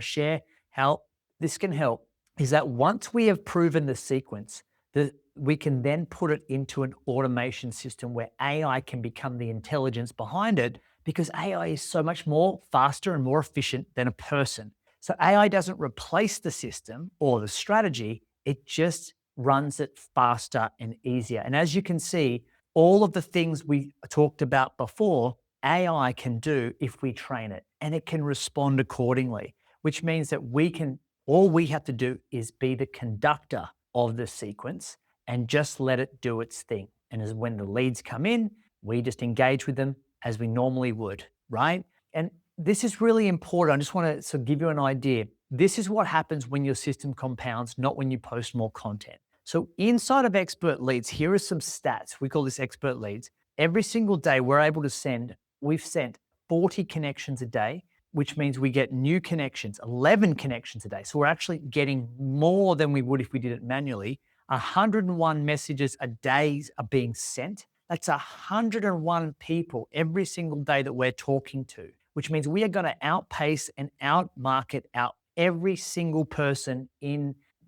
share how this can help is that once we have proven the sequence, that we can then put it into an automation system where AI can become the intelligence behind it because AI is so much more faster and more efficient than a person. So AI doesn't replace the system or the strategy, it just runs it faster and easier. And as you can see, all of the things we talked about before, AI can do if we train it and it can respond accordingly, which means that all we have to do is be the conductor of the sequence and just let it do its thing. And as when the leads come in, we just engage with them as we normally would, right? And this is really important. I just want to sort of give you an idea. This is what happens when your system compounds, not when you post more content. So inside of Expert Leads, here are some stats. We call this Expert Leads. Every single day, we've sent 40 connections a day, which means we get new connections, 11 connections a day. So we're actually getting more than we would if we did it manually. 101 messages a day are being sent. That's 101 people every single day that we're talking to, which means we are going to outpace and outmarket out every single person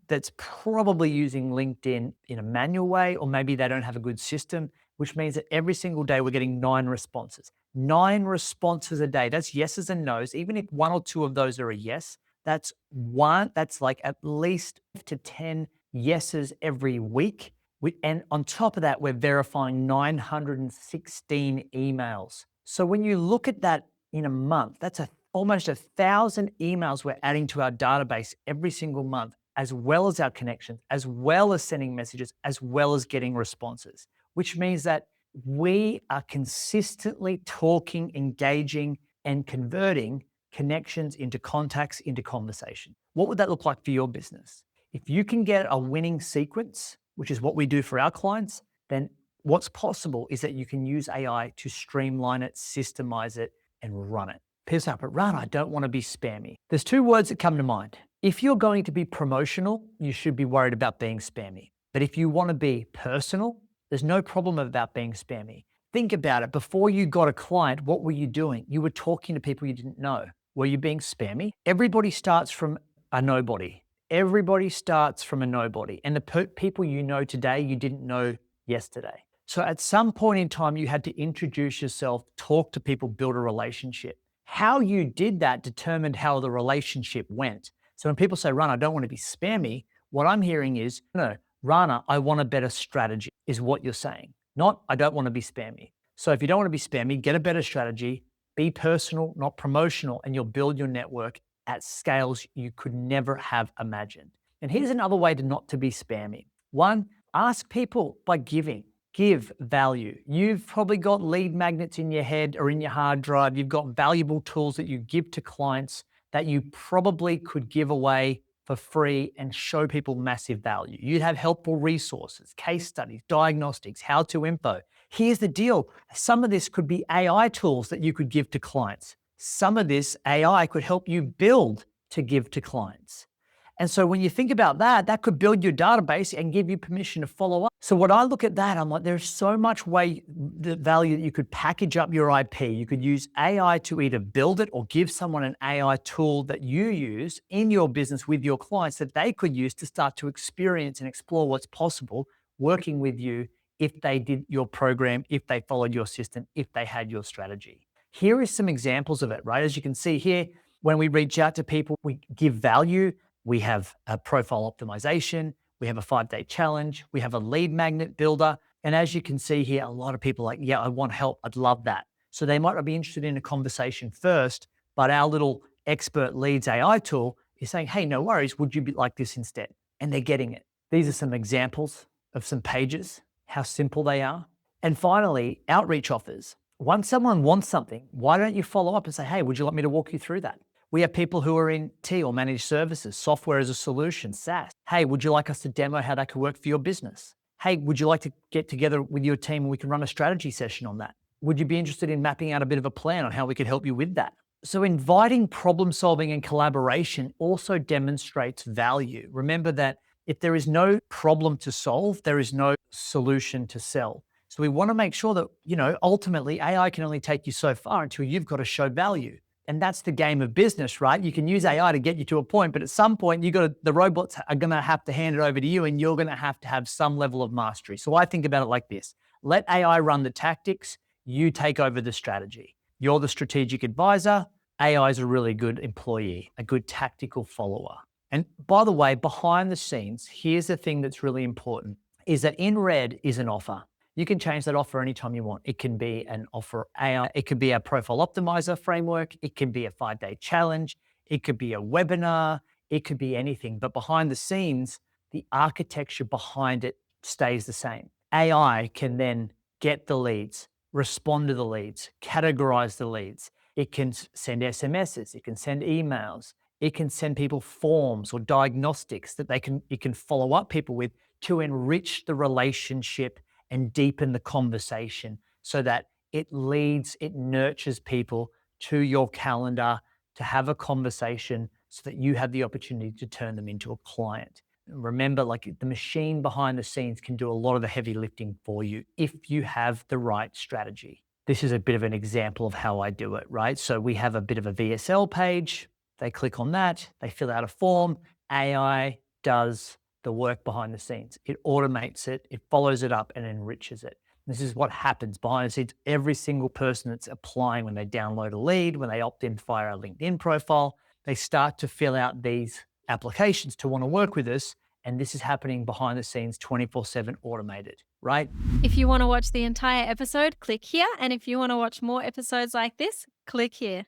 that's probably using LinkedIn in a manual way, or maybe they don't have a good system, which means that every single day we're getting 9 responses. 9 responses a day. That's yeses and nos. Even if 1 or 2 of those are a yes, that's like at least to 10 yeses every week. And on top of that, we're verifying 916 emails. So when you look at that in a month, that's almost 1,000 emails we're adding to our database every single month, as well as our connections, as well as sending messages, as well as getting responses, which means that we are consistently talking, engaging, and converting connections into contacts, into conversation. What would that look like for your business? If you can get a winning sequence, which is what we do for our clients, then what's possible is that you can use AI to streamline it, systemize it, and run it. People say, but Ron, I don't want to be spammy. There's 2 words that come to mind. If you're going to be promotional, you should be worried about being spammy. But if you want to be personal, there's no problem about being spammy. Think about it. Before you got a client, what were you doing? You were talking to people you didn't know. Were you being spammy? Everybody starts from a nobody. Everybody starts from a nobody. And the people you know today, you didn't know yesterday. So at some point in time, you had to introduce yourself, talk to people, build a relationship. How you did that determined how the relationship went. So when people say, Rana, I don't want to be spammy, what I'm hearing is, no, Rana, I want a better strategy, is what you're saying. Not, I don't want to be spammy. So if you don't want to be spammy, get a better strategy, be personal, not promotional, and you'll build your network at scales you could never have imagined. And here's another way to not to be spammy. 1, ask people by giving. Give value. You've probably got lead magnets in your head or in your hard drive. You've got valuable tools that you give to clients that you probably could give away for free and show people massive value. You'd have helpful resources, case studies, diagnostics, how-to info. Here's the deal. Some of this could be AI tools that you could give to clients. Some of this AI could help you build to give to clients. And so when you think about that, that could build your database and give you permission to follow up. So when I look at that, I'm like, there's so much the value that you could package up your IP. You could use AI to either build it or give someone an AI tool that you use in your business with your clients that they could use to start to experience and explore what's possible working with you if they did your program, if they followed your system, if they had your strategy. Here is some examples of it, right? As you can see here, when we reach out to people, we give value. We have a profile optimization. We have a 5-day challenge. We have a lead magnet builder. And as you can see here, a lot of people are like, yeah, I want help. I'd love that. So they might not be interested in a conversation first, but our little Expert Leads AI tool is saying, hey, no worries. Would you be like this instead? And they're getting it. These are some examples of some pages, how simple they are. And finally, outreach offers. Once someone wants something, why don't you follow up and say, hey, would you like me to walk you through that? We have people who are in T or managed services, software as a solution, SaaS. Hey, would you like us to demo how that could work for your business? Hey, would you like to get together with your team and we can run a strategy session on that? Would you be interested in mapping out a bit of a plan on how we could help you with that? So inviting problem solving and collaboration also demonstrates value. Remember that if there is no problem to solve, there is no solution to sell. So we want to make sure that, ultimately AI can only take you so far until you've got to show value. And that's the game of business, right? You can use AI to get you to a point, but at some point, the robots are going to have to hand it over to you, and you're going to have some level of mastery. So I think about it like this: let AI run the tactics, you take over the strategy. You're the strategic advisor. AI is a really good employee, a good tactical follower. And by the way, behind the scenes, here's the thing that's really important: is that in red is an offer. You can change that offer anytime you want. It can be an offer AI, it could be a profile optimizer framework, it can be a 5-day challenge, it could be a webinar, it could be anything. But behind the scenes, the architecture behind it stays the same. AI can then get the leads, respond to the leads, categorize the leads. It can send SMSs, it can send emails, it can send people forms or diagnostics that it can follow up people with to enrich the relationship and deepen the conversation so that it leads, it nurtures people to your calendar to have a conversation so that you have the opportunity to turn them into a client. Remember, like, the machine behind the scenes can do a lot of the heavy lifting for you if you have the right strategy. This is a bit of an example of how I do it, right? So we have a bit of a VSL page. They click on that, they fill out a form. AI does the work behind the scenes. It automates it, it follows it up and enriches it. This is what happens behind the scenes. Every single person that's applying, when they download a lead, when they opt in via our LinkedIn profile, they start to fill out these applications to want to work with us. And this is happening behind the scenes, 24/7 automated, right? If you want to watch the entire episode, click here. And if you want to watch more episodes like this, click here.